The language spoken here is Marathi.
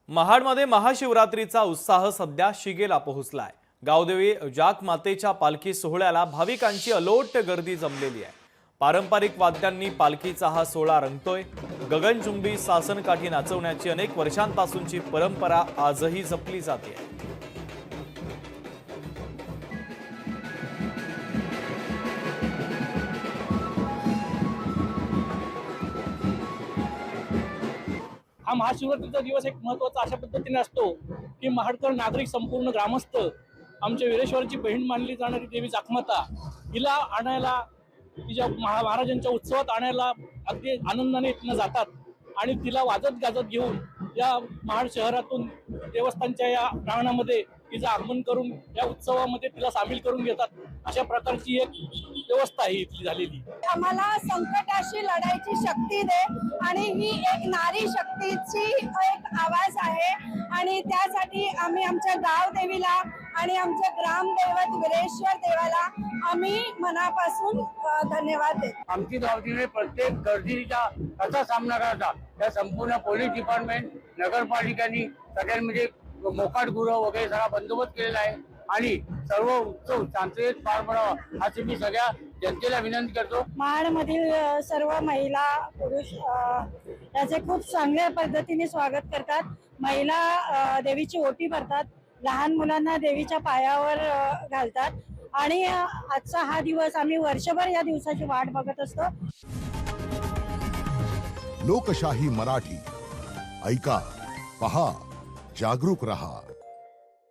महाडमध्ये महाशिवरात्रीचा उत्साह सध्या शिगेला पोहोचलाय। गावदेवी जाक मातेच्या पालखी सोहळ्याला भाविकांची अलोट गर्दी जमलेली आहे। पारंपरिक वाद्यांनी पालखीचा हा सोहळा रंगतोय। गगनचुंबी सासनकाठी नाचवण्याची अनेक वर्षांपासूनची परंपरा आजही जपली जाते। हा महाशिवरात्रीचा दिवस एक महत्त्वाचा अशा पद्धतीने असतो की महाडकर नागरिक संपूर्ण ग्रामस्थ आमच्या वीरेश्वराची बहीण मानली जाणारी देवी जाकमाता हिला आणायला तिच्या महाराजांच्या उत्सवात आणायला अगदी आनंदाने इथनं जातात आणि तिला वाजत गाजत घेऊन या महाड शहरातून देवस्थानच्या या प्रांगणामध्ये तिचं आगमन करून या उत्सवामध्ये तिला सामील करून घेतात। अशा प्रकारची एक व्यवस्था आहे इथली झालेली। आम्हाला संकटाशी लढायची शक्ती दे आणि ही एक नारी शक्तीची एक आवाज आहे आणि त्यासाठी आम्ही आमच्या गाव देवीला आणि आमच्या ग्रामदैवत वीरेश्वर देवाला आम्ही मनापासून धन्यवाद देतो। आमची जबाबदारी प्रत्येक गर्दीचा कसा सामना करायचा या संपूर्ण पोलीस डिपार्टमेंट नगरपालिकांनी सगळ्यांमध्ये मोकाट गुरु वगैरे सगळा बंदोबस्त केलेला आहे आणि सर्व उत्सव शांततेत पार पडावा अशी मी सगळ्या जनतेला विनंती करतो। महाडमधील सर्व महिला पुरुष याचे खूप चांगल्या पद्धतीने स्वागत करतात। महिला देवीची ओटी भरतात, लहान मुलांना देवीच्या पायावर घालतात आणि आजचा हा दिवस आम्ही वर्षभर या दिवसाची वाट बघत असतो। लोकशाही मराठी ऐका, पहा, जागरूक रहा।